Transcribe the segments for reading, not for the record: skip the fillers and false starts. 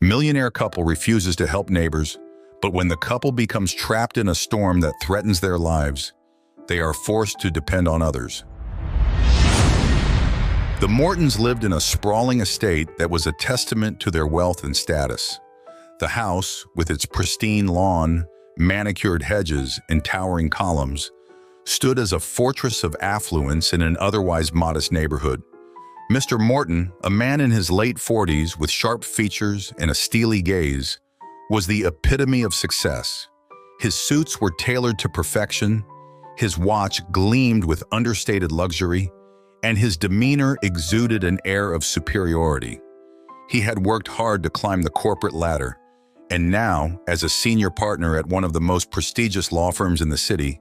Millionaire couple refuses to help neighbors, but when the couple becomes trapped in a storm that threatens their lives, they are forced to depend on others. The Mortons lived in a sprawling estate that was a testament to their wealth and status. The house, with its pristine lawn, manicured hedges, and towering columns, stood as a fortress of affluence in an otherwise modest neighborhood. Mr. Morton, a man in his late 40s with sharp features and a steely gaze, was the epitome of success. His suits were tailored to perfection, his watch gleamed with understated luxury, and his demeanor exuded an air of superiority. He had worked hard to climb the corporate ladder, and now, as a senior partner at one of the most prestigious law firms in the city,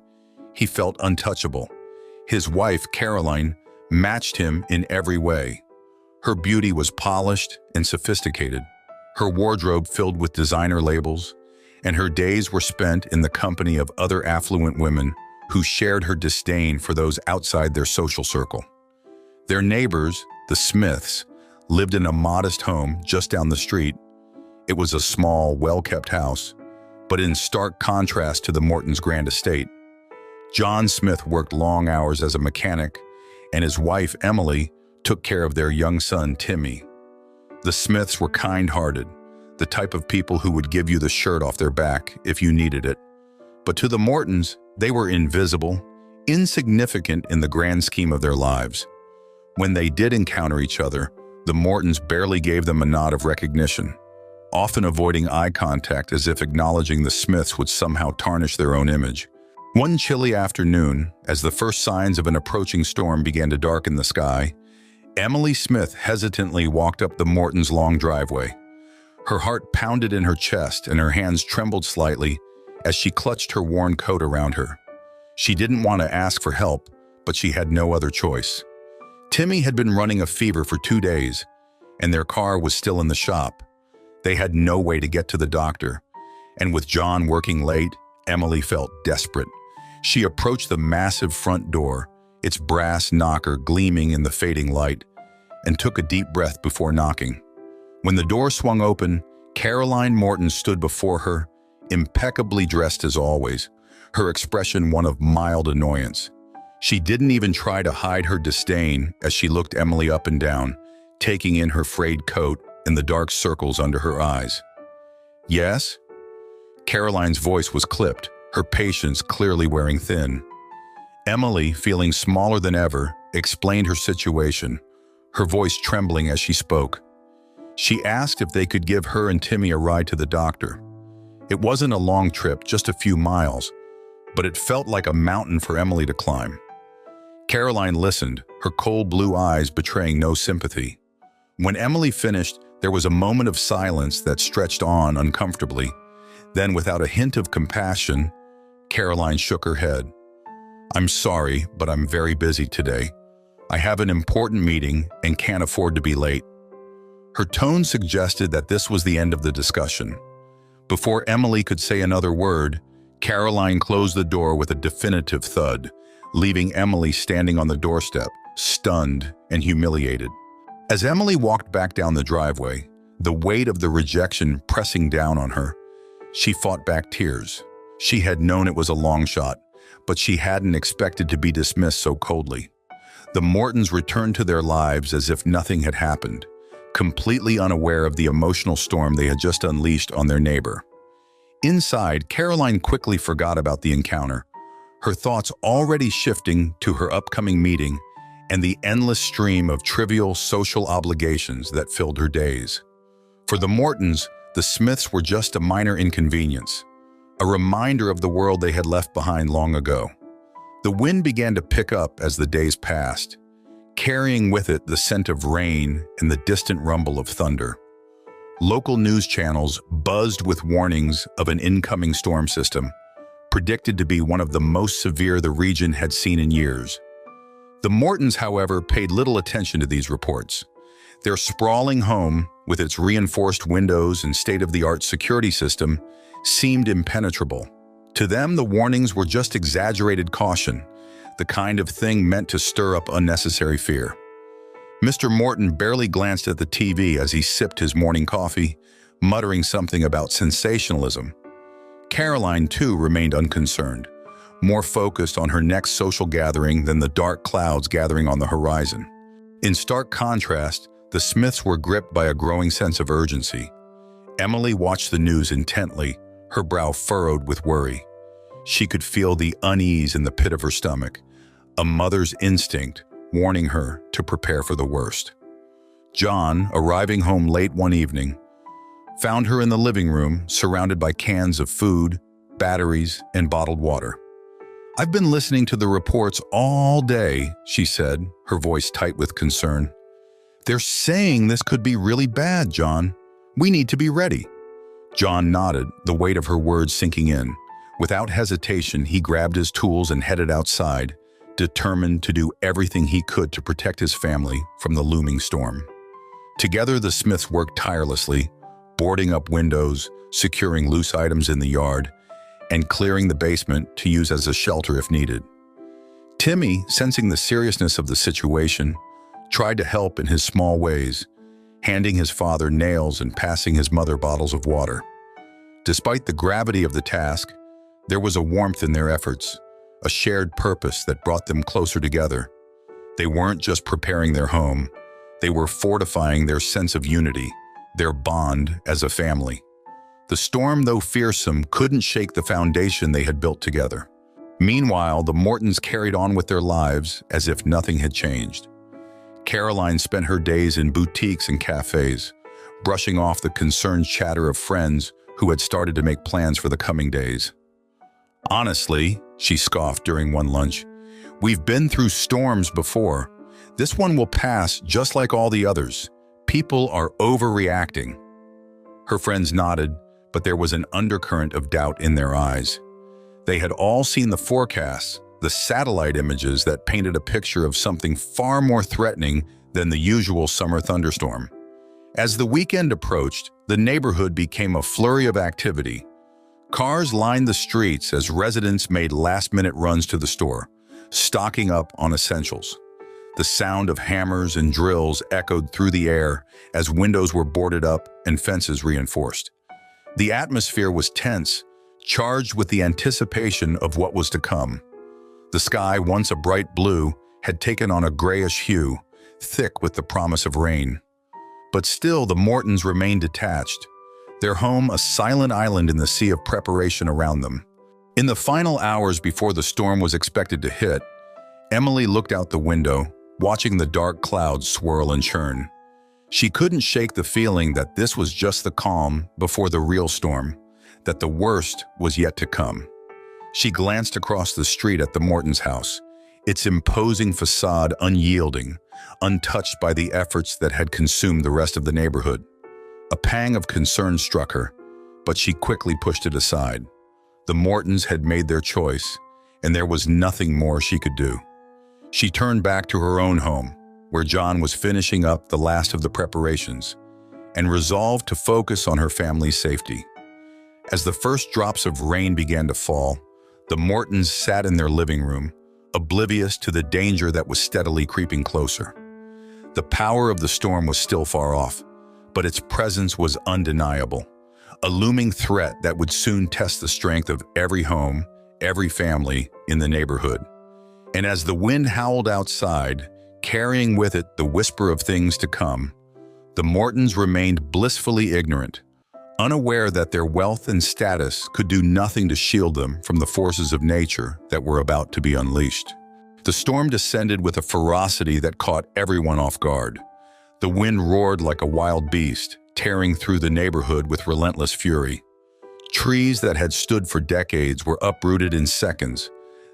he felt untouchable. His wife, Caroline, matched him in every way. Her beauty was polished and sophisticated, her wardrobe filled with designer labels, and her days were spent in the company of other affluent women who shared her disdain for those outside their social circle. Their neighbors, the Smiths, lived in a modest home just down the street. It was a small, well-kept house, but in stark contrast to the Mortons' grand estate. John Smith worked long hours as a mechanic, and his wife, Emily, took care of their young son, Timmy. The Smiths were kind-hearted, the type of people who would give you the shirt off their back if you needed it. But to the Mortons, they were invisible, insignificant in the grand scheme of their lives. When they did encounter each other, the Mortons barely gave them a nod of recognition, often avoiding eye contact as if acknowledging the Smiths would somehow tarnish their own image. One chilly afternoon, as the first signs of an approaching storm began to darken the sky, Emily Smith hesitantly walked up the Mortons' long driveway. Her heart pounded in her chest and her hands trembled slightly as she clutched her worn coat around her. She didn't want to ask for help, but she had no other choice. Timmy had been running a fever for 2 days, and their car was still in the shop. They had no way to get to the doctor, and with John working late, Emily felt desperate. She approached the massive front door, its brass knocker gleaming in the fading light, and took a deep breath before knocking. When the door swung open, Caroline Morton stood before her, impeccably dressed as always, her expression one of mild annoyance. She didn't even try to hide her disdain as she looked Emily up and down, taking in her frayed coat and the dark circles under her eyes. "Yes?" Caroline's voice was clipped, her patience clearly wearing thin. Emily, feeling smaller than ever, explained her situation, her voice trembling as she spoke. She asked if they could give her and Timmy a ride to the doctor. It wasn't a long trip, just a few miles, but it felt like a mountain for Emily to climb. Caroline listened, her cold blue eyes betraying no sympathy. When Emily finished, there was a moment of silence that stretched on uncomfortably. Then, without a hint of compassion, Caroline shook her head. "I'm sorry, but I'm very busy today. I have an important meeting and can't afford to be late." Her tone suggested that this was the end of the discussion. Before Emily could say another word, Caroline closed the door with a definitive thud, leaving Emily standing on the doorstep, stunned and humiliated. As Emily walked back down the driveway, the weight of the rejection pressing down on her, she fought back tears. She had known it was a long shot, but she hadn't expected to be dismissed so coldly. The Mortons returned to their lives as if nothing had happened, completely unaware of the emotional storm they had just unleashed on their neighbor. Inside, Caroline quickly forgot about the encounter, her thoughts already shifting to her upcoming meeting and the endless stream of trivial social obligations that filled her days. For the Mortons, the Smiths were just a minor inconvenience, a reminder of the world they had left behind long ago. The wind began to pick up as the days passed, carrying with it the scent of rain and the distant rumble of thunder. Local news channels buzzed with warnings of an incoming storm system, predicted to be one of the most severe the region had seen in years. The Mortons, however, paid little attention to these reports. Their sprawling home, with its reinforced windows and state-of-the-art security system, seemed impenetrable. To them, the warnings were just exaggerated caution, the kind of thing meant to stir up unnecessary fear. Mr. Morton barely glanced at the TV as he sipped his morning coffee, muttering something about sensationalism. Caroline, too, remained unconcerned, more focused on her next social gathering than the dark clouds gathering on the horizon. In stark contrast, the Smiths were gripped by a growing sense of urgency. Emily watched the news intently, her brow furrowed with worry. She could feel the unease in the pit of her stomach, a mother's instinct warning her to prepare for the worst. John, arriving home late one evening, found her in the living room, surrounded by cans of food, batteries, and bottled water. "I've been listening to the reports all day," she said, her voice tight with concern. "They're saying this could be really bad, John. We need to be ready." John nodded, the weight of her words sinking in. Without hesitation, he grabbed his tools and headed outside, determined to do everything he could to protect his family from the looming storm. Together, the Smiths worked tirelessly, boarding up windows, securing loose items in the yard, and clearing the basement to use as a shelter if needed. Timmy, sensing the seriousness of the situation, tried to help in his small ways, handing his father nails and passing his mother bottles of water. Despite the gravity of the task, there was a warmth in their efforts, a shared purpose that brought them closer together. They weren't just preparing their home, they were fortifying their sense of unity, their bond as a family. The storm, though fearsome, couldn't shake the foundation they had built together. Meanwhile, the Mortons carried on with their lives as if nothing had changed. Caroline spent her days in boutiques and cafes, brushing off the concerned chatter of friends who had started to make plans for the coming days. "Honestly," she scoffed during one lunch, "we've been through storms before. This one will pass just like all the others. People are overreacting." Her friends nodded, but there was an undercurrent of doubt in their eyes. They had all seen the forecasts, the satellite images that painted a picture of something far more threatening than the usual summer thunderstorm. As the weekend approached, the neighborhood became a flurry of activity. Cars lined the streets as residents made last-minute runs to the store, stocking up on essentials. The sound of hammers and drills echoed through the air as windows were boarded up and fences reinforced. The atmosphere was tense, charged with the anticipation of what was to come. The sky, once a bright blue, had taken on a grayish hue, thick with the promise of rain. But still, the Mortons remained detached, their home a silent island in the sea of preparation around them. In the final hours before the storm was expected to hit, Emily looked out the window, watching the dark clouds swirl and churn. She couldn't shake the feeling that this was just the calm before the real storm, that the worst was yet to come. She glanced across the street at the Mortons' house, its imposing facade unyielding, untouched by the efforts that had consumed the rest of the neighborhood. A pang of concern struck her, but she quickly pushed it aside. The Mortons had made their choice, and there was nothing more she could do. She turned back to her own home, where John was finishing up the last of the preparations, and resolved to focus on her family's safety. As the first drops of rain began to fall, the Mortons sat in their living room, oblivious to the danger that was steadily creeping closer. The power of the storm was still far off, but its presence was undeniable, a looming threat that would soon test the strength of every home, every family in the neighborhood. And as the wind howled outside, carrying with it the whisper of things to come, the Mortons remained blissfully ignorant, unaware that their wealth and status could do nothing to shield them from the forces of nature that were about to be unleashed. The storm descended with a ferocity that caught everyone off guard. The wind roared like a wild beast, tearing through the neighborhood with relentless fury. Trees that had stood for decades were uprooted in seconds,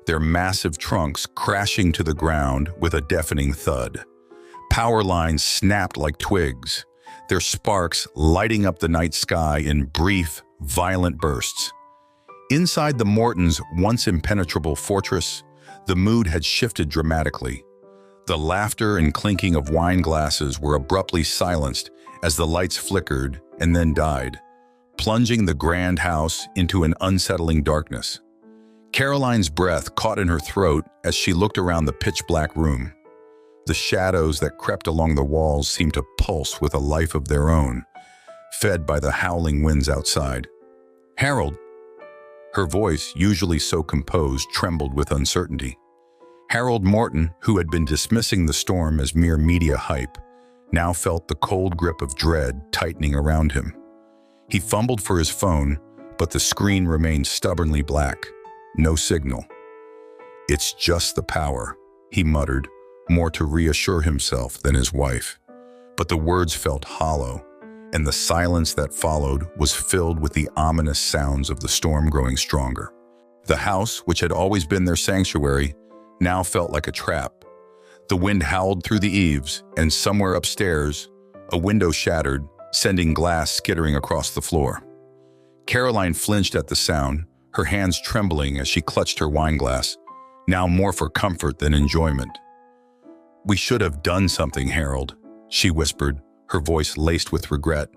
their massive trunks crashing to the ground with a deafening thud. Power lines snapped like twigs, their sparks lighting up the night sky in brief, violent bursts. Inside the Mortons' once impenetrable fortress, the mood had shifted dramatically. The laughter and clinking of wine glasses were abruptly silenced as the lights flickered and then died, plunging the grand house into an unsettling darkness. Caroline's breath caught in her throat as she looked around the pitch-black room. The shadows that crept along the walls seemed to pulse with a life of their own, fed by the howling winds outside. "Harold." Her voice, usually so composed, trembled with uncertainty. Harold Morton, who had been dismissing the storm as mere media hype, now felt the cold grip of dread tightening around him. He fumbled for his phone, but the screen remained stubbornly black. No signal. "It's just the power," he muttered, more to reassure himself than his wife. But the words felt hollow, and the silence that followed was filled with the ominous sounds of the storm growing stronger. The house, which had always been their sanctuary, now felt like a trap. The wind howled through the eaves, and somewhere upstairs, a window shattered, sending glass skittering across the floor. Caroline flinched at the sound, her hands trembling as she clutched her wine glass, now more for comfort than enjoyment. "We should have done something, Harold," she whispered, her voice laced with regret.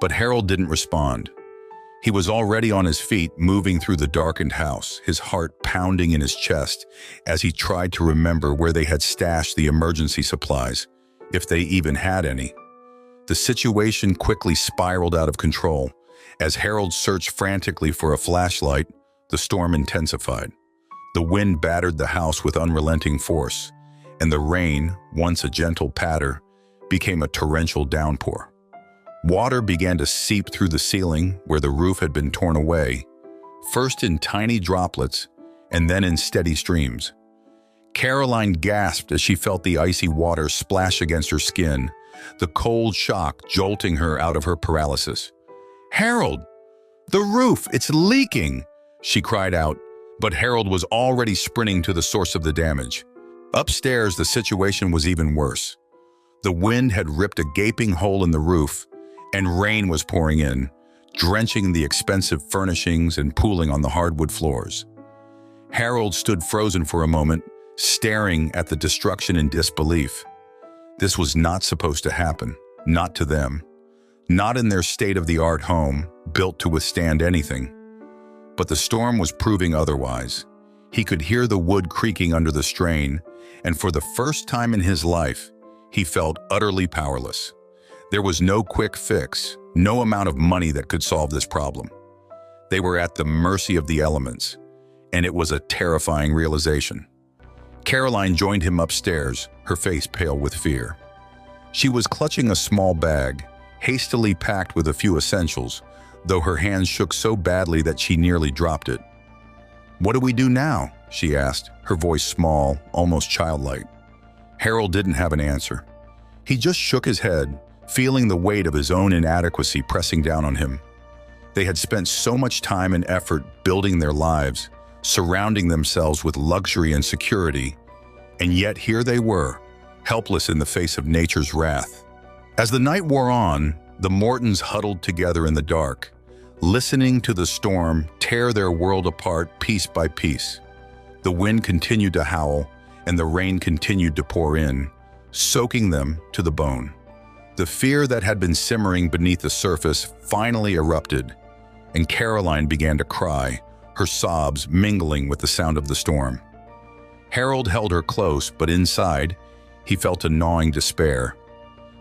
But Harold didn't respond. He was already on his feet, moving through the darkened house, his heart pounding in his chest as he tried to remember where they had stashed the emergency supplies, if they even had any. The situation quickly spiraled out of control. As Harold searched frantically for a flashlight, the storm intensified. The wind battered the house with unrelenting force, and the rain, once a gentle patter, became a torrential downpour. Water began to seep through the ceiling where the roof had been torn away, first in tiny droplets and then in steady streams. Caroline gasped as she felt the icy water splash against her skin, the cold shock jolting her out of her paralysis. "Harold! The roof! It's leaking!" she cried out, but Harold was already sprinting to the source of the damage. Upstairs, the situation was even worse. The wind had ripped a gaping hole in the roof, and rain was pouring in, drenching the expensive furnishings and pooling on the hardwood floors. Harold stood frozen for a moment, staring at the destruction in disbelief. This was not supposed to happen, not to them, not in their state-of-the-art home, built to withstand anything. But the storm was proving otherwise. He could hear the wood creaking under the strain, and for the first time in his life, he felt utterly powerless. There was no quick fix, no amount of money that could solve this problem. They were at the mercy of the elements, and it was a terrifying realization. Caroline joined him upstairs, her face pale with fear. She was clutching a small bag, hastily packed with a few essentials, though her hands shook so badly that she nearly dropped it. "What do we do now?" she asked, her voice small, almost childlike. Harold didn't have an answer. He just shook his head, feeling the weight of his own inadequacy pressing down on him. They had spent so much time and effort building their lives, surrounding themselves with luxury and security, and yet here they were, helpless in the face of nature's wrath. As the night wore on, the Mortons huddled together in the dark, listening to the storm tear their world apart piece by piece. The wind continued to howl, and the rain continued to pour in, soaking them to the bone. The fear that had been simmering beneath the surface finally erupted, and Caroline began to cry, her sobs mingling with the sound of the storm. Harold held her close, but inside, he felt a gnawing despair.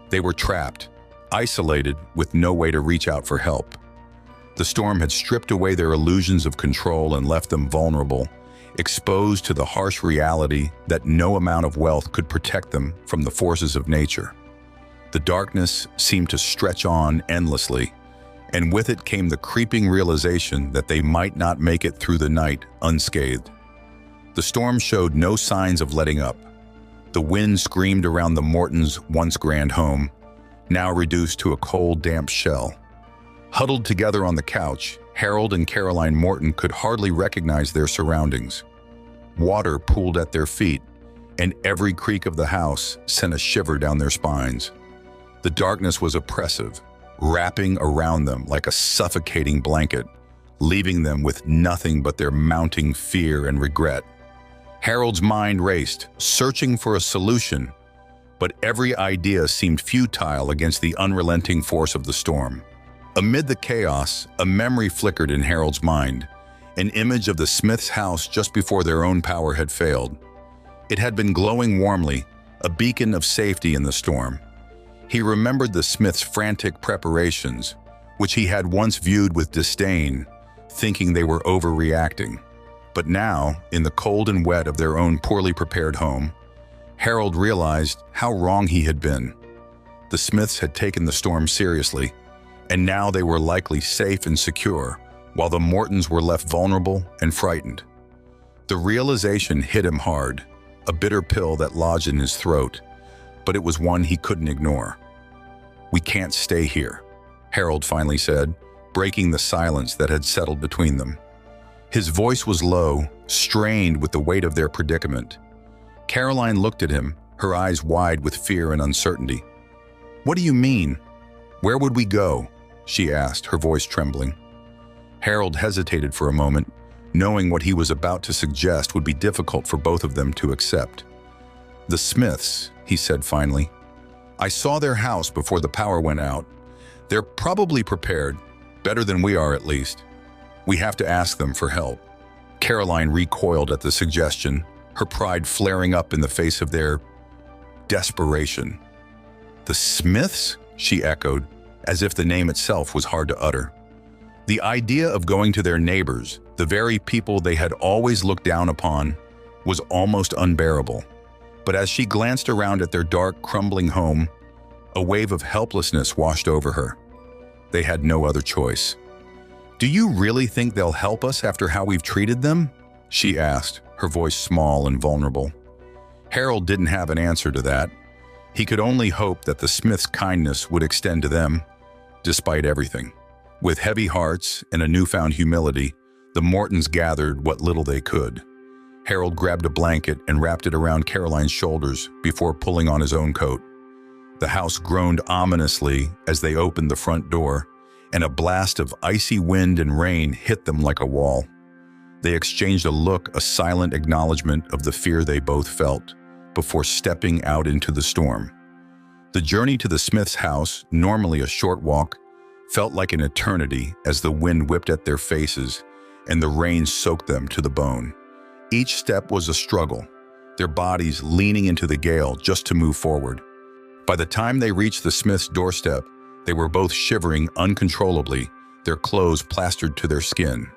They were trapped, isolated, with no way to reach out for help. The storm had stripped away their illusions of control and left them vulnerable, exposed to the harsh reality that no amount of wealth could protect them from the forces of nature. The darkness seemed to stretch on endlessly, and with it came the creeping realization that they might not make it through the night unscathed. The storm showed no signs of letting up. The wind screamed around the Mortons' once grand home, now reduced to a cold, damp shell. Huddled together on the couch, Harold and Caroline Morton could hardly recognize their surroundings. Water pooled at their feet, and every creak of the house sent a shiver down their spines. The darkness was oppressive, wrapping around them like a suffocating blanket, leaving them with nothing but their mounting fear and regret. Harold's mind raced, searching for a solution, but every idea seemed futile against the unrelenting force of the storm. Amid the chaos, a memory flickered in Harold's mind, an image of the Smiths' house just before their own power had failed. It had been glowing warmly, a beacon of safety in the storm. He remembered the Smiths' frantic preparations, which he had once viewed with disdain, thinking they were overreacting. But now, in the cold and wet of their own poorly prepared home, Harold realized how wrong he had been. The Smiths had taken the storm seriously, and now they were likely safe and secure, while the Mortons were left vulnerable and frightened. The realization hit him hard, a bitter pill that lodged in his throat, but it was one he couldn't ignore. "We can't stay here," Harold finally said, breaking the silence that had settled between them. His voice was low, strained with the weight of their predicament. Caroline looked at him, her eyes wide with fear and uncertainty. "What do you mean? Where would we go?" she asked, her voice trembling. Harold hesitated for a moment, knowing what he was about to suggest would be difficult for both of them to accept. "The Smiths," he said finally. "I saw their house before the power went out. They're probably prepared, better than we are at least. We have to ask them for help." Caroline recoiled at the suggestion, her pride flaring up in the face of their desperation. "The Smiths?" she echoed, as if the name itself was hard to utter. The idea of going to their neighbors, the very people they had always looked down upon, was almost unbearable. But as she glanced around at their dark, crumbling home, a wave of helplessness washed over her. They had no other choice. "Do you really think they'll help us after how we've treated them?" she asked, her voice small and vulnerable. Harold didn't have an answer to that. He could only hope that the Smiths' kindness would extend to them, despite everything. With heavy hearts and a newfound humility, the Mortons gathered what little they could. Harold grabbed a blanket and wrapped it around Caroline's shoulders before pulling on his own coat. The house groaned ominously as they opened the front door, and a blast of icy wind and rain hit them like a wall. They exchanged a look, a silent acknowledgement of the fear they both felt, before stepping out into the storm. The journey to the Smiths' house, normally a short walk, felt like an eternity as the wind whipped at their faces and the rain soaked them to the bone. Each step was a struggle, their bodies leaning into the gale just to move forward. By the time they reached the Smiths' doorstep, they were both shivering uncontrollably, their clothes plastered to their skin.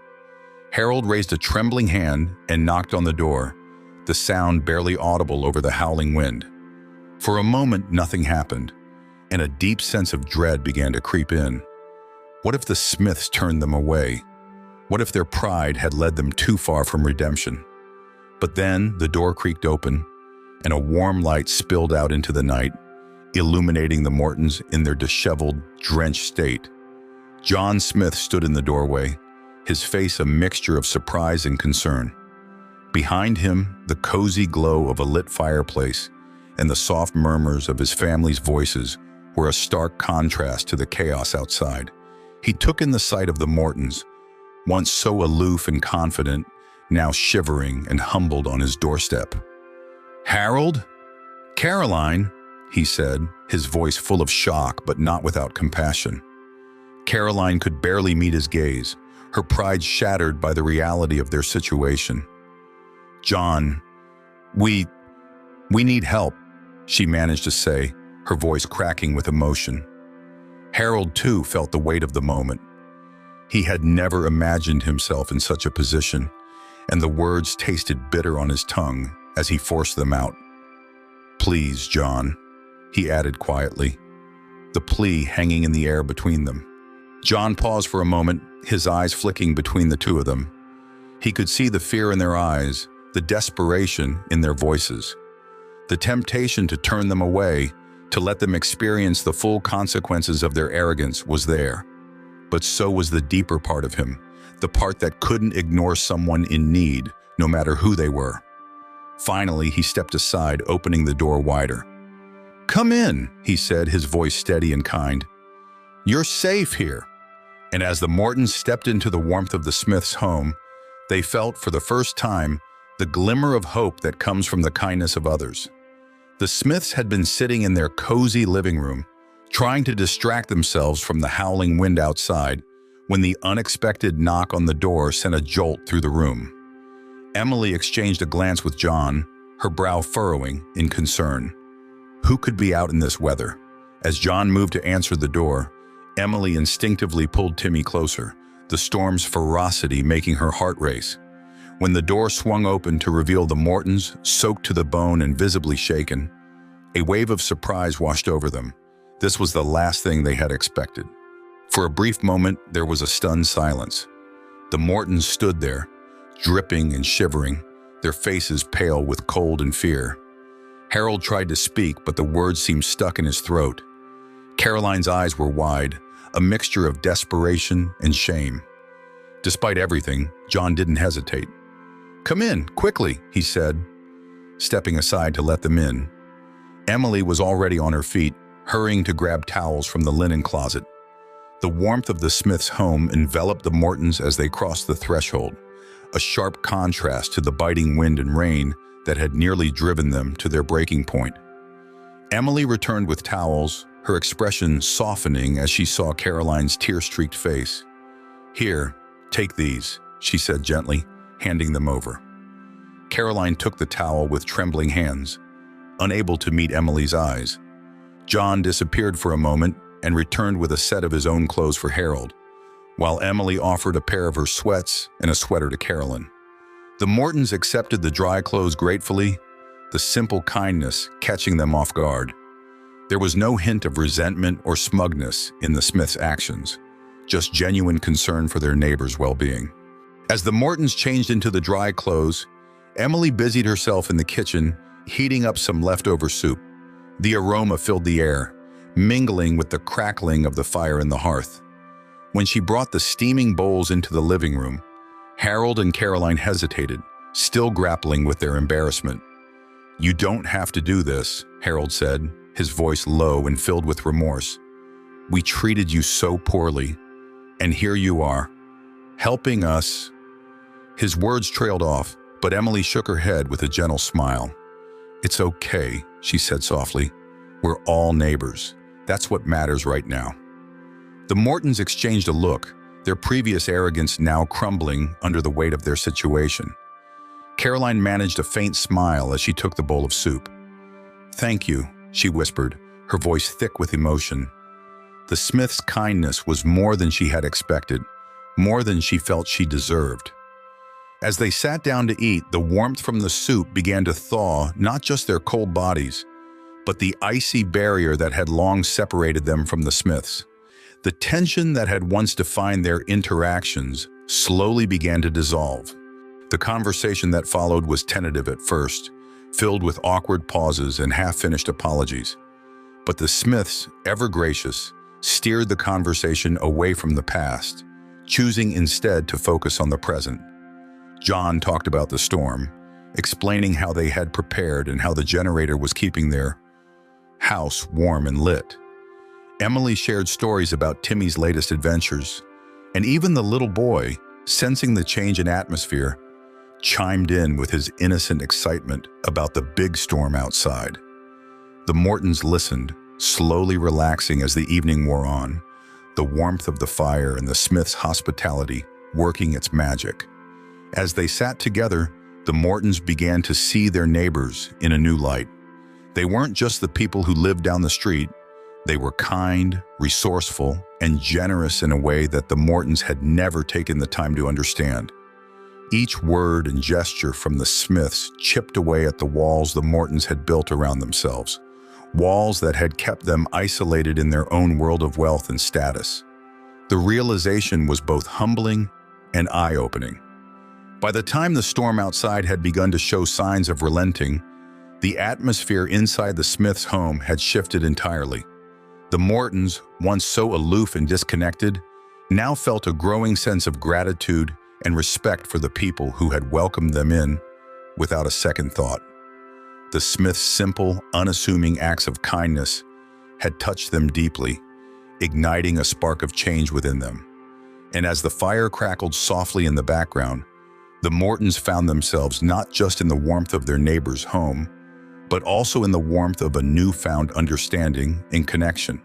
Harold raised a trembling hand and knocked on the door, the sound barely audible over the howling wind. For a moment, nothing happened, and a deep sense of dread began to creep in. What if the Smiths turned them away? What if their pride had led them too far from redemption? But then the door creaked open, and a warm light spilled out into the night, illuminating the Mortons in their disheveled, drenched state. John Smith stood in the doorway, his face a mixture of surprise and concern. Behind him, the cozy glow of a lit fireplace and the soft murmurs of his family's voices were a stark contrast to the chaos outside. He took in the sight of the Mortons, once so aloof and confident, now shivering and humbled on his doorstep. "Harold? Caroline?" he said, his voice full of shock but not without compassion. Caroline could barely meet his gaze, her pride shattered by the reality of their situation. "John, we need help," she managed to say, her voice cracking with emotion. Harold, too, felt the weight of the moment. He had never imagined himself in such a position, and the words tasted bitter on his tongue as he forced them out. "Please, John," he added quietly, the plea hanging in the air between them. John paused for a moment, his eyes flicking between the two of them. He could see the fear in their eyes, the desperation in their voices. The temptation to turn them away, to let them experience the full consequences of their arrogance was there. But so was the deeper part of him, the part that couldn't ignore someone in need, no matter who they were. Finally, he stepped aside, opening the door wider. "Come in," he said, his voice steady and kind. "You're safe here." And as the Mortons stepped into the warmth of the Smiths' home, they felt for the first time the glimmer of hope that comes from the kindness of others. The Smiths had been sitting in their cozy living room, trying to distract themselves from the howling wind outside, when the unexpected knock on the door sent a jolt through the room. Emily exchanged a glance with John, her brow furrowing in concern. Who could be out in this weather? As John moved to answer the door, Emily instinctively pulled Timmy closer, the storm's ferocity making her heart race. When the door swung open to reveal the Mortons, soaked to the bone and visibly shaken, a wave of surprise washed over them. This was the last thing they had expected. For a brief moment, there was a stunned silence. The Mortons stood there, dripping and shivering, their faces pale with cold and fear. Harold tried to speak, but the words seemed stuck in his throat. Caroline's eyes were wide, a mixture of desperation and shame. Despite everything, John didn't hesitate. "Come in, quickly," he said, stepping aside to let them in. Emily was already on her feet, hurrying to grab towels from the linen closet. The warmth of the Smiths' home enveloped the Mortons as they crossed the threshold, a sharp contrast to the biting wind and rain that had nearly driven them to their breaking point. Emily returned with towels, her expression softening as she saw Caroline's tear-streaked face. "Here, take these," she said gently, handing them over. Caroline took the towel with trembling hands, unable to meet Emily's eyes. John disappeared for a moment and returned with a set of his own clothes for Harold, while Emily offered a pair of her sweats and a sweater to Caroline. The Mortons accepted the dry clothes gratefully, the simple kindness catching them off guard. There was no hint of resentment or smugness in the Smiths' actions, just genuine concern for their neighbors' well-being. As the Mortons changed into the dry clothes, Emily busied herself in the kitchen, heating up some leftover soup. The aroma filled the air, mingling with the crackling of the fire in the hearth. When she brought the steaming bowls into the living room, Harold and Caroline hesitated, still grappling with their embarrassment. "You don't have to do this," Harold said, his voice low and filled with remorse. "We treated you so poorly, and here you are, helping us." His words trailed off, but Emily shook her head with a gentle smile. "It's okay," she said softly. "We're all neighbors. That's what matters right now." The Mortons exchanged a look, their previous arrogance now crumbling under the weight of their situation. Caroline managed a faint smile as she took the bowl of soup. "Thank you," she whispered, her voice thick with emotion. The Smiths' kindness was more than she had expected, more than she felt she deserved. As they sat down to eat, the warmth from the soup began to thaw not just their cold bodies, but the icy barrier that had long separated them from the Smiths. The tension that had once defined their interactions slowly began to dissolve. The conversation that followed was tentative at first, filled with awkward pauses and half-finished apologies. But the Smiths, ever gracious, steered the conversation away from the past, choosing instead to focus on the present. John talked about the storm, explaining how they had prepared and how the generator was keeping their house warm and lit. Emily shared stories about Timmy's latest adventures, and even the little boy, sensing the change in atmosphere, chimed in with his innocent excitement about the big storm outside. The Mortons listened, slowly relaxing as the evening wore on, the warmth of the fire and the Smiths' hospitality working its magic. As they sat together, the Mortons began to see their neighbors in a new light. They weren't just the people who lived down the street. They were kind, resourceful, and generous in a way that the Mortons had never taken the time to understand. Each word and gesture from the Smiths chipped away at the walls the Mortons had built around themselves, walls that had kept them isolated in their own world of wealth and status. The realization was both humbling and eye-opening. By the time the storm outside had begun to show signs of relenting, the atmosphere inside the Smiths' home had shifted entirely. The Mortons, once so aloof and disconnected, now felt a growing sense of gratitude and respect for the people who had welcomed them in without a second thought. The Smiths' simple, unassuming acts of kindness had touched them deeply, igniting a spark of change within them. And as the fire crackled softly in the background, the Mortons found themselves not just in the warmth of their neighbor's home, but also in the warmth of a newfound understanding and connection.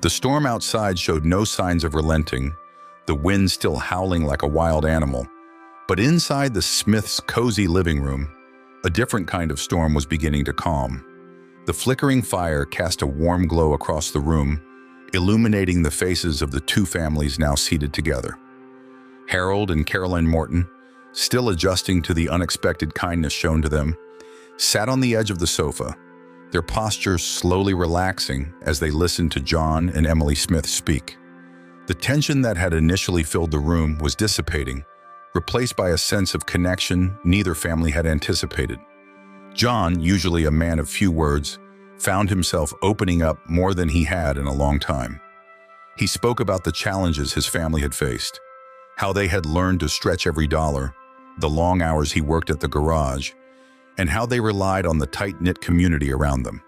The storm outside showed no signs of relenting, the wind still howling like a wild animal. But inside the Smiths' cozy living room, a different kind of storm was beginning to calm. The flickering fire cast a warm glow across the room, illuminating the faces of the two families now seated together. Harold and Caroline Morton, still adjusting to the unexpected kindness shown to them, sat on the edge of the sofa, their postures slowly relaxing as they listened to John and Emily Smith speak. The tension that had initially filled the room was dissipating, replaced by a sense of connection neither family had anticipated. John, usually a man of few words, found himself opening up more than he had in a long time. He spoke about the challenges his family had faced, how they had learned to stretch every dollar, the long hours he worked at the garage, and how they relied on the tight-knit community around them.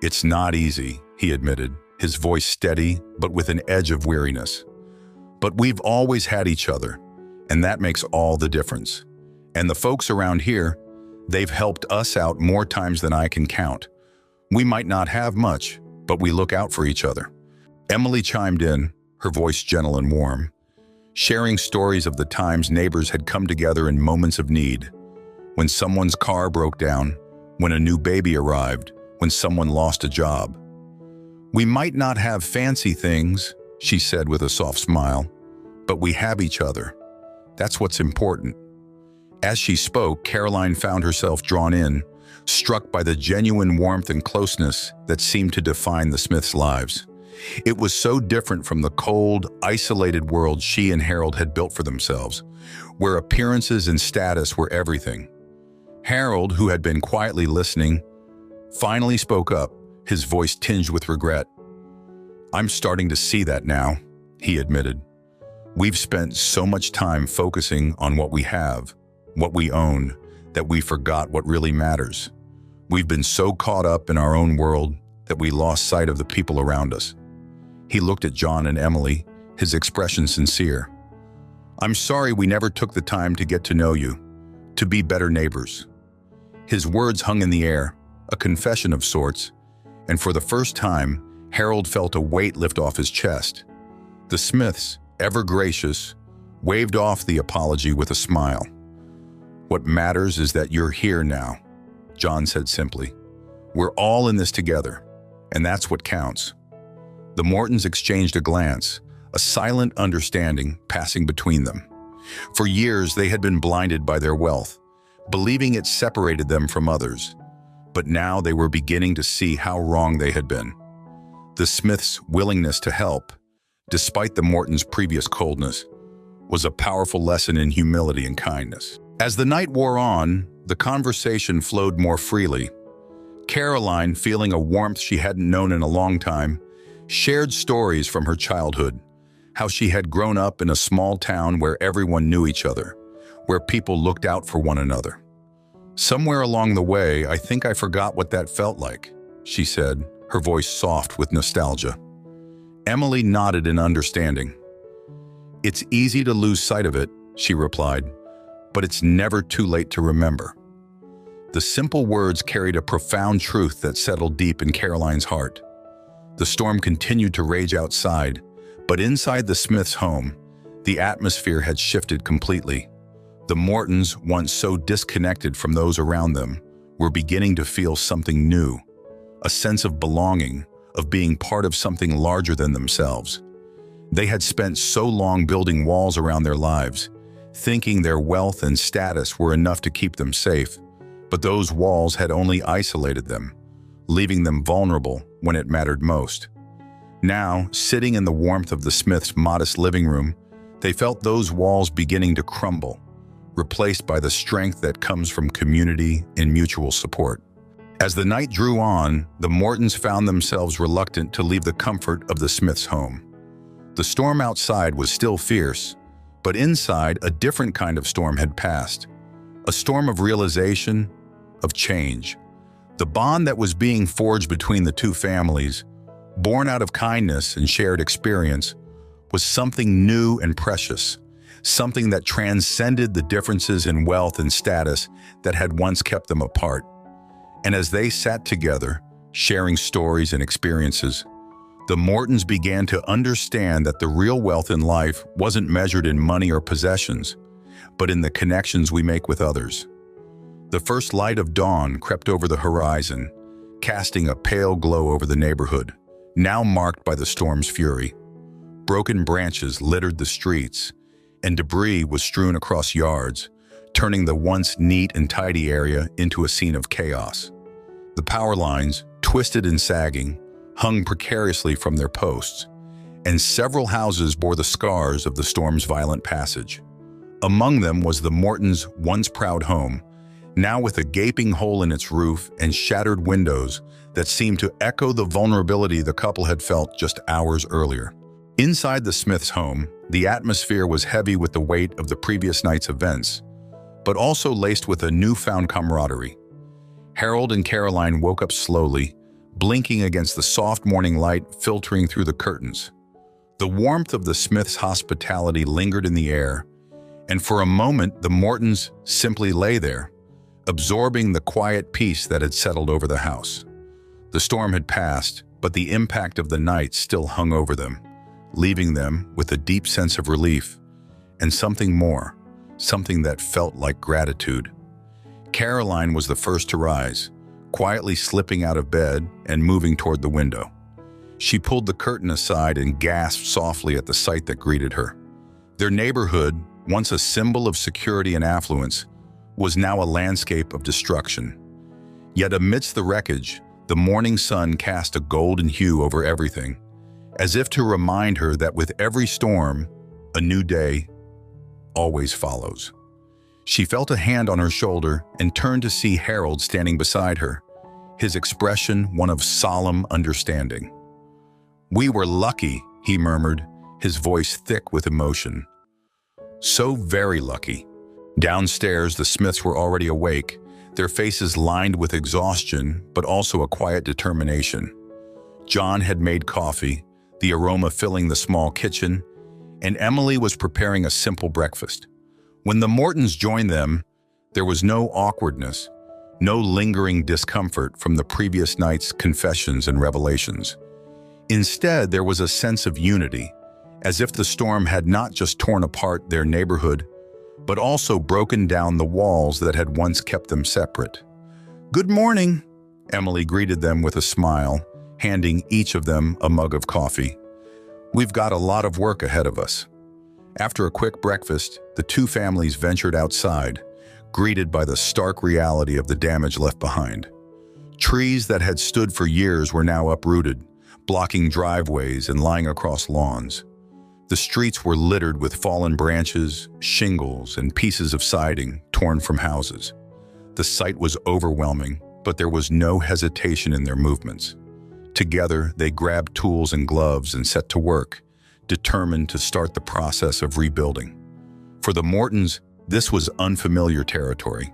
"It's not easy," he admitted, his voice steady but with an edge of weariness. "But we've always had each other, and that makes all the difference. And the folks around here, they've helped us out more times than I can count. We might not have much, but we look out for each other." Emily chimed in, her voice gentle and warm, sharing stories of the times neighbors had come together in moments of need. When someone's car broke down, when a new baby arrived, when someone lost a job. "We might not have fancy things," she said with a soft smile, "but we have each other. That's what's important." As she spoke, Caroline found herself drawn in, struck by the genuine warmth and closeness that seemed to define the Smiths' lives. It was so different from the cold, isolated world she and Harold had built for themselves, where appearances and status were everything. Harold, who had been quietly listening, finally spoke up, his voice tinged with regret. "I'm starting to see that now," he admitted. "We've spent so much time focusing on what we have, what we own, that we forgot what really matters. We've been so caught up in our own world that we lost sight of the people around us." He looked at John and Emily, his expression sincere. "I'm sorry we never took the time to get to know you, to be better neighbors." His words hung in the air, a confession of sorts, and for the first time, Harold felt a weight lift off his chest. The Smiths, ever gracious, waved off the apology with a smile. "What matters is that you're here now," John said simply. "We're all in this together, and that's what counts." The Mortons exchanged a glance, a silent understanding passing between them. For years, they had been blinded by their wealth, believing it separated them from others. But now they were beginning to see how wrong they had been. The Smiths' willingness to help, despite the Mortons' previous coldness, was a powerful lesson in humility and kindness. As the night wore on, the conversation flowed more freely. Caroline, feeling a warmth she hadn't known in a long time, shared stories from her childhood, how she had grown up in a small town where everyone knew each other, where people looked out for one another. "Somewhere along the way, I think I forgot what that felt like," she said, her voice soft with nostalgia. Emily nodded in understanding. "It's easy to lose sight of it," she replied, "but it's never too late to remember." The simple words carried a profound truth that settled deep in Caroline's heart. The storm continued to rage outside, but inside the Smiths' home, the atmosphere had shifted completely. The Mortons, once so disconnected from those around them, were beginning to feel something new, a sense of belonging, of being part of something larger than themselves. They had spent so long building walls around their lives, thinking their wealth and status were enough to keep them safe, but those walls had only isolated them, leaving them vulnerable when it mattered most. Now, sitting in the warmth of the Smiths' modest living room, they felt those walls beginning to crumble, replaced by the strength that comes from community and mutual support. As the night drew on, the Mortons found themselves reluctant to leave the comfort of the Smiths' home. The storm outside was still fierce, but inside a different kind of storm had passed. A storm of realization, of change. The bond that was being forged between the two families, born out of kindness and shared experience, was something new and precious, something that transcended the differences in wealth and status that had once kept them apart. And as they sat together, sharing stories and experiences, the Mortons began to understand that the real wealth in life wasn't measured in money or possessions, but in the connections we make with others. The first light of dawn crept over the horizon, casting a pale glow over the neighborhood, now marked by the storm's fury. Broken branches littered the streets, and debris was strewn across yards, turning the once neat and tidy area into a scene of chaos. The power lines, twisted and sagging, hung precariously from their posts, and several houses bore the scars of the storm's violent passage. Among them was the Mortons' once proud home, now with a gaping hole in its roof and shattered windows that seemed to echo the vulnerability the couple had felt just hours earlier. Inside the Smiths' home, the atmosphere was heavy with the weight of the previous night's events, but also laced with a newfound camaraderie. Harold and Caroline woke up slowly, blinking against the soft morning light filtering through the curtains. The warmth of the Smiths' hospitality lingered in the air, and for a moment the Mortons simply lay there, absorbing the quiet peace that had settled over the house. The storm had passed, but the impact of the night still hung over them, leaving them with a deep sense of relief and something more, something that felt like gratitude. Caroline was the first to rise, quietly slipping out of bed and moving toward the window. She pulled the curtain aside and gasped softly at the sight that greeted her. Their neighborhood, once a symbol of security and affluence, was now a landscape of destruction. Yet amidst the wreckage, the morning sun cast a golden hue over everything, as if to remind her that with every storm, a new day always follows. She felt a hand on her shoulder and turned to see Harold standing beside her, his expression one of solemn understanding. "We were lucky," he murmured, his voice thick with emotion. "So very lucky." Downstairs, the Smiths were already awake, their faces lined with exhaustion, but also a quiet determination. John had made coffee, the aroma filling the small kitchen, and Emily was preparing a simple breakfast. When the Mortons joined them, there was no awkwardness, no lingering discomfort from the previous night's confessions and revelations. Instead, there was a sense of unity, as if the storm had not just torn apart their neighborhood, but also broken down the walls that had once kept them separate. "Good morning," Emily greeted them with a smile, handing each of them a mug of coffee. "We've got a lot of work ahead of us." After a quick breakfast, the two families ventured outside, greeted by the stark reality of the damage left behind. Trees that had stood for years were now uprooted, blocking driveways and lying across lawns. The streets were littered with fallen branches, shingles, and pieces of siding torn from houses. The sight was overwhelming, but there was no hesitation in their movements. Together, they grabbed tools and gloves and set to work, determined to start the process of rebuilding. For the Mortons, this was unfamiliar territory.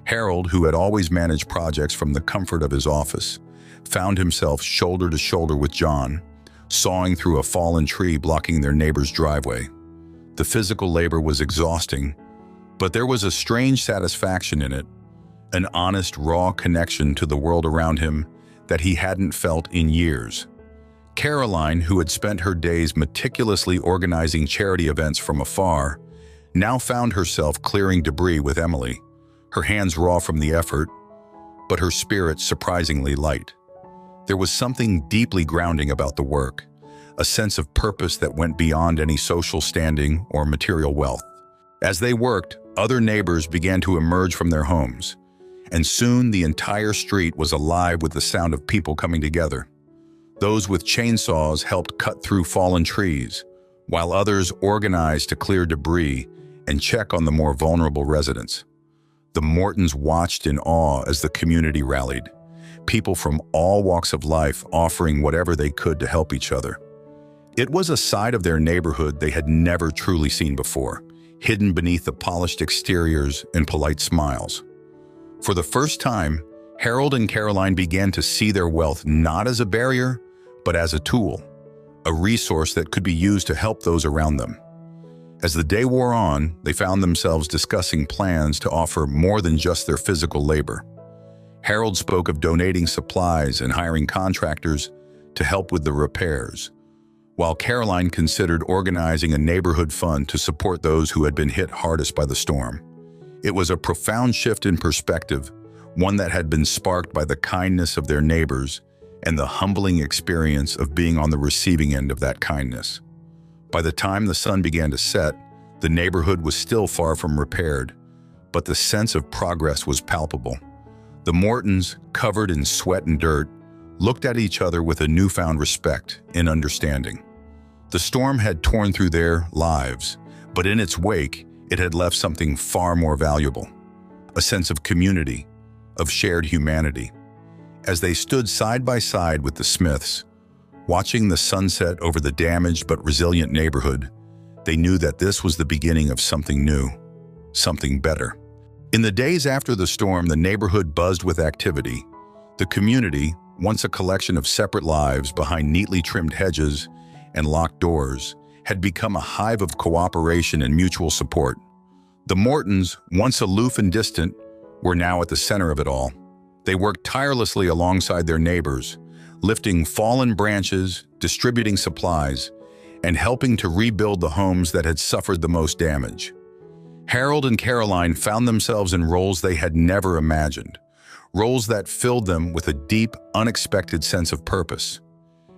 Harold, who had always managed projects from the comfort of his office, found himself shoulder to shoulder with John, sawing through a fallen tree blocking their neighbor's driveway. The physical labor was exhausting, but there was a strange satisfaction in it, an honest, raw connection to the world around him that he hadn't felt in years. Caroline, who had spent her days meticulously organizing charity events from afar, now found herself clearing debris with Emily, her hands raw from the effort, but her spirit surprisingly light. There was something deeply grounding about the work, a sense of purpose that went beyond any social standing or material wealth. As they worked, other neighbors began to emerge from their homes, and soon the entire street was alive with the sound of people coming together. Those with chainsaws helped cut through fallen trees, while others organized to clear debris and check on the more vulnerable residents. The Mortons watched in awe as the community rallied, people from all walks of life offering whatever they could to help each other. It was a side of their neighborhood they had never truly seen before, hidden beneath the polished exteriors and polite smiles. For the first time, Harold and Caroline began to see their wealth not as a barrier, but as a tool, a resource that could be used to help those around them. As the day wore on, they found themselves discussing plans to offer more than just their physical labor. Harold spoke of donating supplies and hiring contractors to help with the repairs, while Caroline considered organizing a neighborhood fund to support those who had been hit hardest by the storm. It was a profound shift in perspective, one that had been sparked by the kindness of their neighbors and the humbling experience of being on the receiving end of that kindness. By the time the sun began to set, the neighborhood was still far from repaired, but the sense of progress was palpable. The Mortons, covered in sweat and dirt, looked at each other with a newfound respect and understanding. The storm had torn through their lives, but in its wake, it had left something far more valuable: a sense of community, of shared humanity. As they stood side by side with the Smiths, watching the sunset over the damaged but resilient neighborhood, they knew that this was the beginning of something new, something better. In the days after the storm, the neighborhood buzzed with activity. The community, once a collection of separate lives behind neatly trimmed hedges and locked doors, had become a hive of cooperation and mutual support. The Mortons, once aloof and distant, were now at the center of it all. They worked tirelessly alongside their neighbors, lifting fallen branches, distributing supplies, and helping to rebuild the homes that had suffered the most damage. Harold and Caroline found themselves in roles they had never imagined, roles that filled them with a deep, unexpected sense of purpose.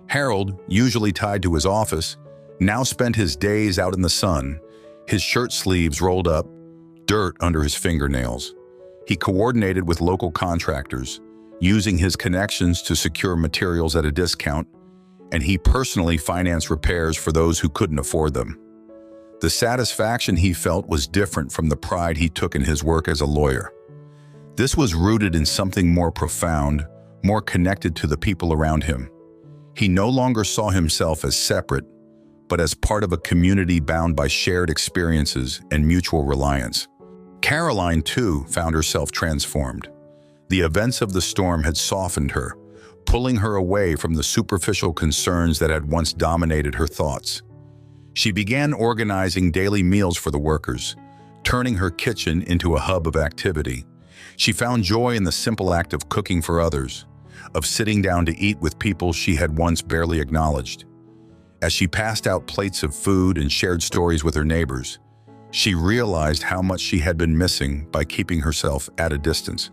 Harold, usually tied to his office, now spent his days out in the sun, his shirt sleeves rolled up, dirt under his fingernails. He coordinated with local contractors, using his connections to secure materials at a discount, and he personally financed repairs for those who couldn't afford them. The satisfaction he felt was different from the pride he took in his work as a lawyer. This was rooted in something more profound, more connected to the people around him. He no longer saw himself as separate, but as part of a community bound by shared experiences and mutual reliance. Caroline, too, found herself transformed. The events of the storm had softened her, pulling her away from the superficial concerns that had once dominated her thoughts. She began organizing daily meals for the workers, turning her kitchen into a hub of activity. She found joy in the simple act of cooking for others, of sitting down to eat with people she had once barely acknowledged. As she passed out plates of food and shared stories with her neighbors, she realized how much she had been missing by keeping herself at a distance.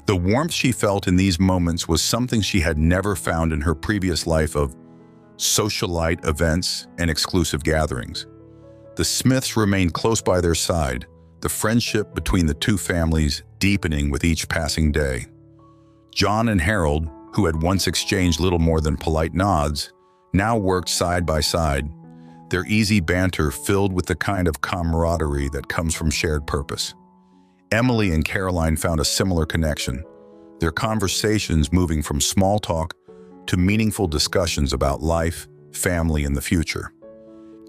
The warmth she felt in these moments was something she had never found in her previous life of socialite events and exclusive gatherings. The Smiths remained close by their side, the friendship between the two families deepening with each passing day. John and Harold, who had once exchanged little more than polite nods, now worked side by side, their easy banter filled with the kind of camaraderie that comes from shared purpose. Emily and Caroline found a similar connection, their conversations moving from small talk to meaningful discussions about life, family, and the future.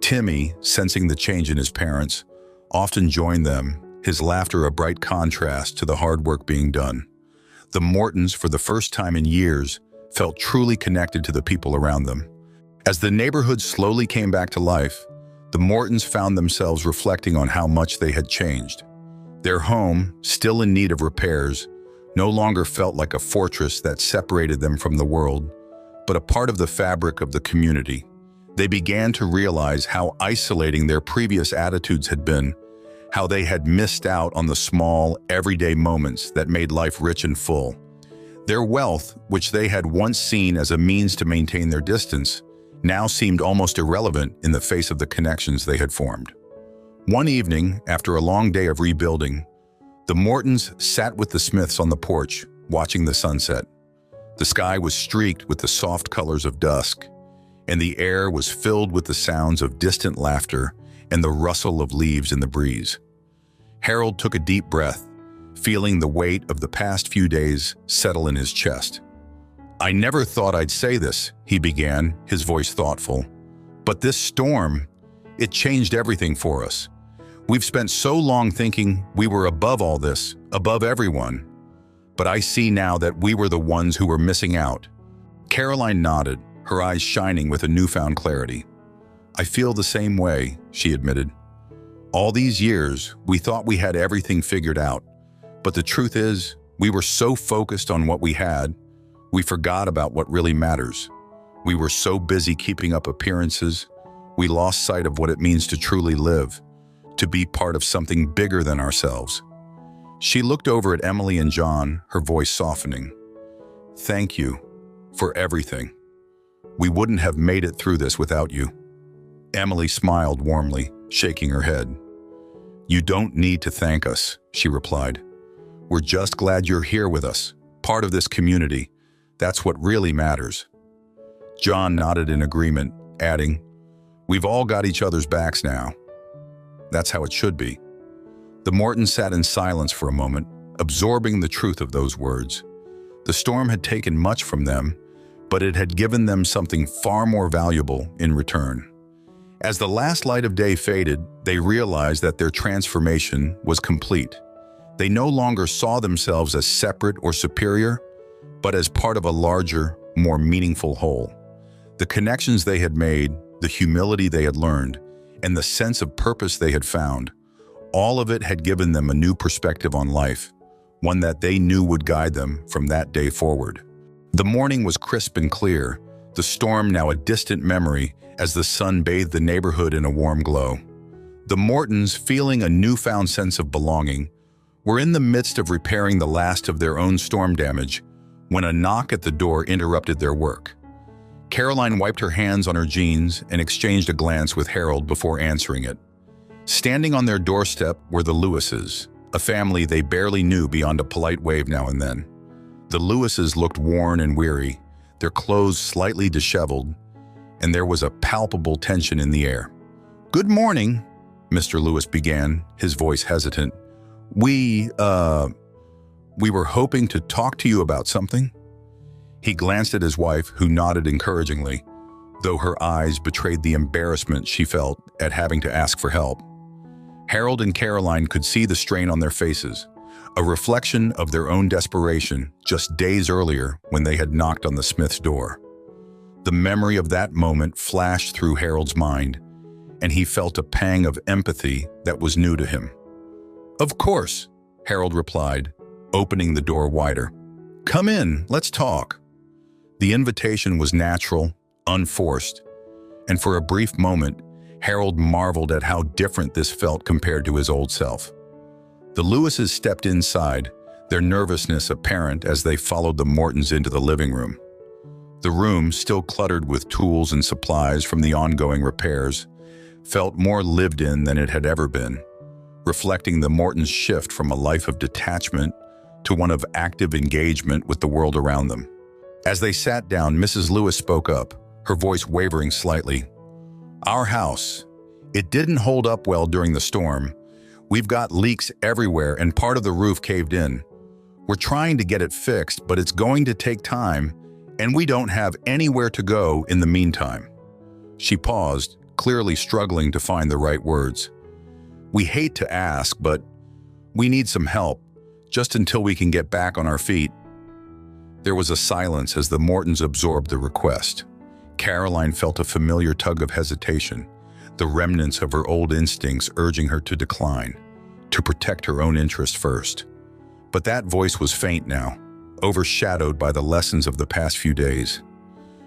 Timmy, sensing the change in his parents, often joined them, his laughter a bright contrast to the hard work being done. The Mortons, for the first time in years, felt truly connected to the people around them. As the neighborhood slowly came back to life, the Mortons found themselves reflecting on how much they had changed. Their home, still in need of repairs, no longer felt like a fortress that separated them from the world, but a part of the fabric of the community. They began to realize how isolating their previous attitudes had been, how they had missed out on the small, everyday moments that made life rich and full. Their wealth, which they had once seen as a means to maintain their distance, now seemed almost irrelevant in the face of the connections they had formed. One evening, after a long day of rebuilding, the Mortons sat with the Smiths on the porch, watching the sunset. The sky was streaked with the soft colors of dusk, and the air was filled with the sounds of distant laughter and the rustle of leaves in the breeze. Harold took a deep breath, feeling the weight of the past few days settle in his chest. "I never thought I'd say this," he began, his voice thoughtful. "But this storm, it changed everything for us. We've spent so long thinking we were above all this, above everyone. But I see now that we were the ones who were missing out." Caroline nodded, her eyes shining with a newfound clarity. "I feel the same way," she admitted. "All these years, we thought we had everything figured out. But the truth is, we were so focused on what we had, we forgot about what really matters. We were so busy keeping up appearances, we lost sight of what it means to truly live, to be part of something bigger than ourselves." She looked over at Emily and John, her voice softening. "Thank you for everything. We wouldn't have made it through this without you." Emily smiled warmly, shaking her head. "You don't need to thank us," she replied. "We're just glad you're here with us, part of this community. That's what really matters." John nodded in agreement, adding, "We've all got each other's backs now." That's how it should be. The Mortons sat in silence for a moment, absorbing the truth of those words. The storm had taken much from them, but it had given them something far more valuable in return. As the last light of day faded, they realized that their transformation was complete. They no longer saw themselves as separate or superior, but as part of a larger, more meaningful whole. The connections they had made, the humility they had learned, and the sense of purpose they had found, all of it had given them a new perspective on life, one that they knew would guide them from that day forward. The morning was crisp and clear, the storm now a distant memory as the sun bathed the neighborhood in a warm glow. The Mortons, feeling a newfound sense of belonging, were in the midst of repairing the last of their own storm damage when a knock at the door interrupted their work. Caroline wiped her hands on her jeans and exchanged a glance with Harold before answering it. Standing on their doorstep were the Lewises, a family they barely knew beyond a polite wave now and then. The Lewises looked worn and weary, their clothes slightly disheveled, and there was a palpable tension in the air. "Good morning," Mr. Lewis began, his voice hesitant. We were hoping to talk to you about something." He glanced at his wife, who nodded encouragingly, though her eyes betrayed the embarrassment she felt at having to ask for help. Harold and Caroline could see the strain on their faces, a reflection of their own desperation just days earlier when they had knocked on the Smiths' door. The memory of that moment flashed through Harold's mind, and he felt a pang of empathy that was new to him. "Of course," Harold replied, opening the door wider. "Come in, let's talk." The invitation was natural, unforced, and for a brief moment, Harold marveled at how different this felt compared to his old self. The Lewises stepped inside, their nervousness apparent as they followed the Mortons into the living room. The room, still cluttered with tools and supplies from the ongoing repairs, felt more lived in than it had ever been, reflecting the Mortons' shift from a life of detachment to one of active engagement with the world around them. As they sat down, Mrs. Lewis spoke up, her voice wavering slightly. "Our house. It didn't hold up well during the storm. We've got leaks everywhere and part of the roof caved in. We're trying to get it fixed, but it's going to take time, and we don't have anywhere to go in the meantime." She paused, clearly struggling to find the right words. "We hate to ask, but we need some help, just until we can get back on our feet." There was a silence as the Mortons absorbed the request. Caroline felt a familiar tug of hesitation, the remnants of her old instincts urging her to decline, to protect her own interests first. But that voice was faint now, overshadowed by the lessons of the past few days.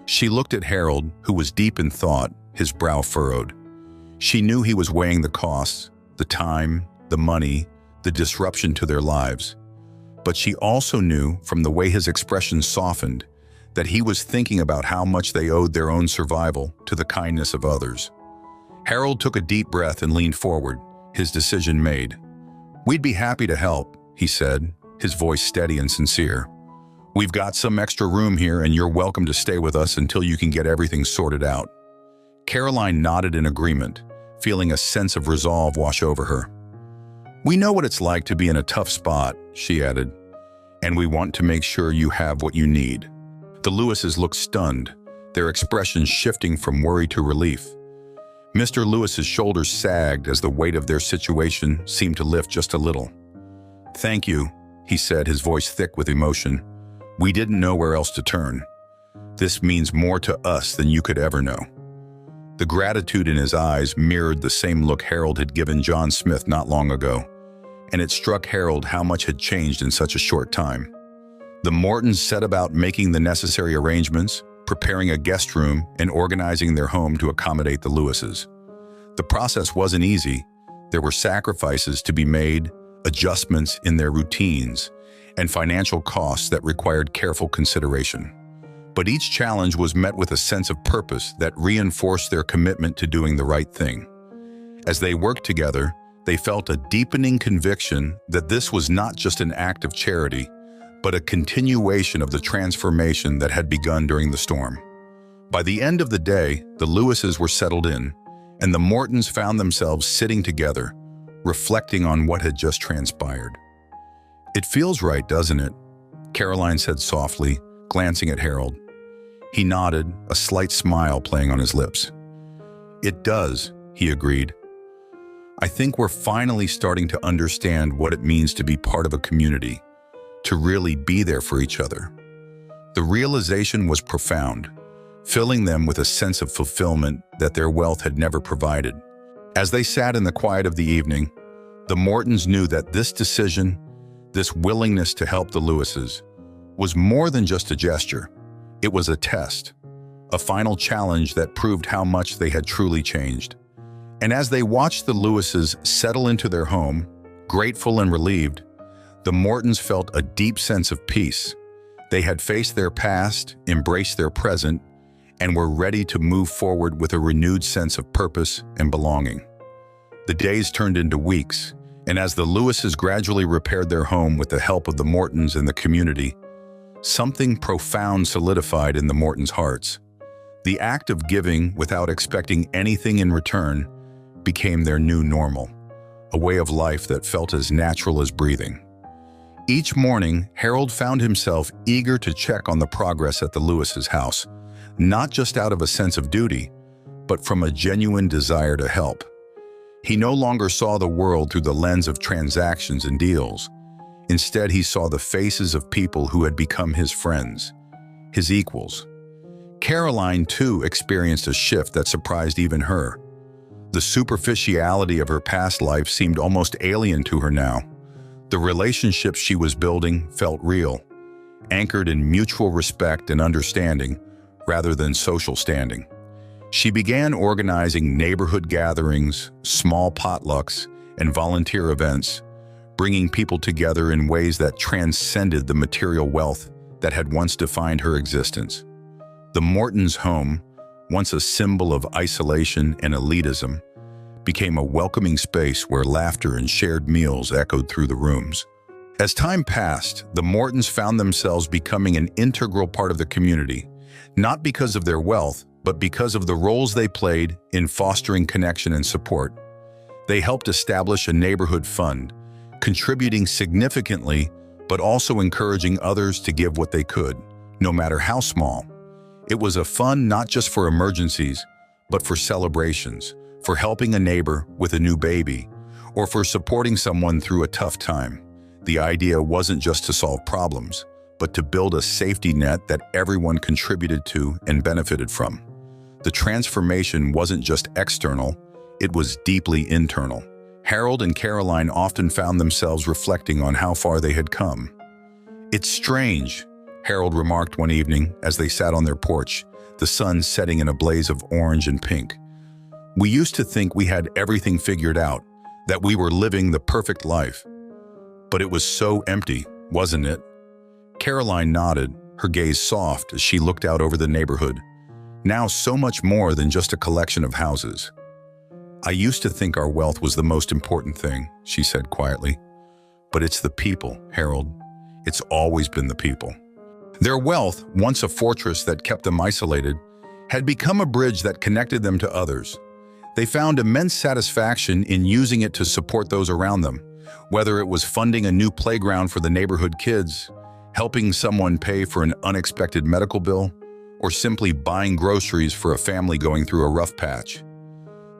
She looked at Harold, who was deep in thought, his brow furrowed. She knew he was weighing the costs, the time, the money, the disruption to their lives. But she also knew, from the way his expression softened, that he was thinking about how much they owed their own survival to the kindness of others. Harold took a deep breath and leaned forward, his decision made. "We'd be happy to help," he said, his voice steady and sincere. "We've got some extra room here, and you're welcome to stay with us until you can get everything sorted out." Caroline nodded in agreement, feeling a sense of resolve wash over her. "We know what it's like to be in a tough spot," she added, "and we want to make sure you have what you need." The Lewises looked stunned, their expressions shifting from worry to relief. Mr. Lewis's shoulders sagged as the weight of their situation seemed to lift just a little. "Thank you," he said, his voice thick with emotion. "We didn't know where else to turn. This means more to us than you could ever know." The gratitude in his eyes mirrored the same look Harold had given John Smith not long ago, and it struck Harold how much had changed in such a short time. The Mortons set about making the necessary arrangements, preparing a guest room, and organizing their home to accommodate the Lewises. The process wasn't easy. There were sacrifices to be made, adjustments in their routines, and financial costs that required careful consideration. But each challenge was met with a sense of purpose that reinforced their commitment to doing the right thing. As they worked together, they felt a deepening conviction that this was not just an act of charity, but a continuation of the transformation that had begun during the storm. By the end of the day, the Lewises were settled in, and the Mortons found themselves sitting together, reflecting on what had just transpired. "It feels right, doesn't it?" Caroline said softly, glancing at Harold. He nodded, a slight smile playing on his lips. "It does," he agreed. "I think we're finally starting to understand what it means to be part of a community, to really be there for each other." The realization was profound, filling them with a sense of fulfillment that their wealth had never provided. As they sat in the quiet of the evening, the Mortons knew that this decision, this willingness to help the Lewises, was more than just a gesture. It was a test, a final challenge that proved how much they had truly changed. And as they watched the Lewises settle into their home, grateful and relieved, the Mortons felt a deep sense of peace. They had faced their past, embraced their present, and were ready to move forward with a renewed sense of purpose and belonging. The days turned into weeks, and as the Lewises gradually repaired their home with the help of the Mortons and the community, something profound solidified in the Mortons' hearts. The act of giving without expecting anything in return became their new normal, a way of life that felt as natural as breathing. Each morning, Harold found himself eager to check on the progress at the Lewises' house, not just out of a sense of duty, but from a genuine desire to help. He no longer saw the world through the lens of transactions and deals. Instead, he saw the faces of people who had become his friends, his equals. Caroline, too, experienced a shift that surprised even her. The superficiality of her past life seemed almost alien to her now. The relationships she was building felt real, anchored in mutual respect and understanding, rather than social standing. She began organizing neighborhood gatherings, small potlucks, and volunteer events, bringing people together in ways that transcended the material wealth that had once defined her existence. The Mortons' home, once a symbol of isolation and elitism, became a welcoming space where laughter and shared meals echoed through the rooms. As time passed, the Mortons found themselves becoming an integral part of the community, not because of their wealth, but because of the roles they played in fostering connection and support. They helped establish a neighborhood fund, contributing significantly, but also encouraging others to give what they could, no matter how small. It was a fund not just for emergencies, but for celebrations, for helping a neighbor with a new baby, or for supporting someone through a tough time. The idea wasn't just to solve problems, but to build a safety net that everyone contributed to and benefited from. The transformation wasn't just external, it was deeply internal. Harold and Caroline often found themselves reflecting on how far they had come. "It's strange," Harold remarked one evening as they sat on their porch, the sun setting in a blaze of orange and pink. "We used to think we had everything figured out, that we were living the perfect life. But it was so empty, wasn't it?" Caroline nodded, her gaze soft as she looked out over the neighborhood. Now so much more than just a collection of houses. "I used to think our wealth was the most important thing," she said quietly. "But it's the people, Harold. It's always been the people." Their wealth, once a fortress that kept them isolated, had become a bridge that connected them to others. They found immense satisfaction in using it to support those around them, whether it was funding a new playground for the neighborhood kids, helping someone pay for an unexpected medical bill, or simply buying groceries for a family going through a rough patch.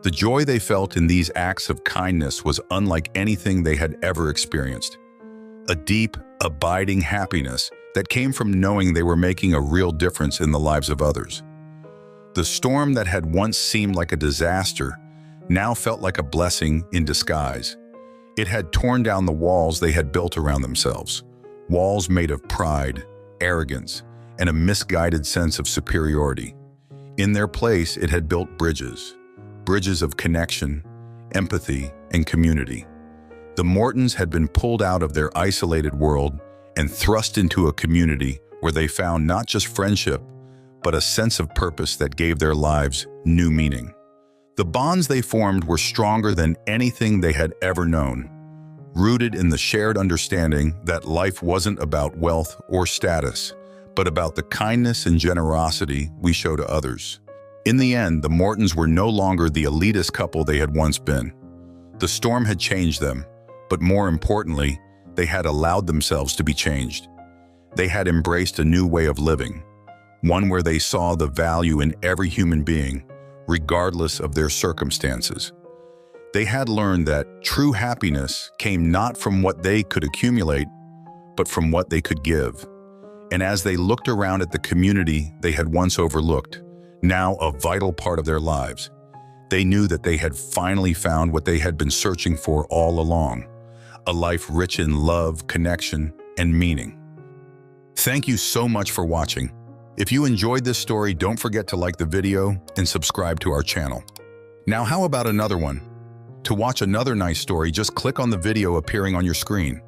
The joy they felt in these acts of kindness was unlike anything they had ever experienced. A deep, abiding happiness that came from knowing they were making a real difference in the lives of others. The storm that had once seemed like a disaster now felt like a blessing in disguise. It had torn down the walls they had built around themselves, walls made of pride, arrogance, and a misguided sense of superiority. In their place, it had built bridges of connection, empathy, and community. The Mortons had been pulled out of their isolated world and thrust into a community where they found not just friendship, but a sense of purpose that gave their lives new meaning. The bonds they formed were stronger than anything they had ever known, rooted in the shared understanding that life wasn't about wealth or status, but about the kindness and generosity we show to others. In the end, the Mortons were no longer the elitist couple they had once been. The storm had changed them, but more importantly, they had allowed themselves to be changed. They had embraced a new way of living, one where they saw the value in every human being, regardless of their circumstances. They had learned that true happiness came not from what they could accumulate, but from what they could give. And as they looked around at the community they had once overlooked, now a vital part of their lives, they knew that they had finally found what they had been searching for all along, a life rich in love, connection, and meaning. Thank you so much for watching. If you enjoyed this story, don't forget to like the video and subscribe to our channel. Now, how about another one? To watch another nice story, just click on the video appearing on your screen.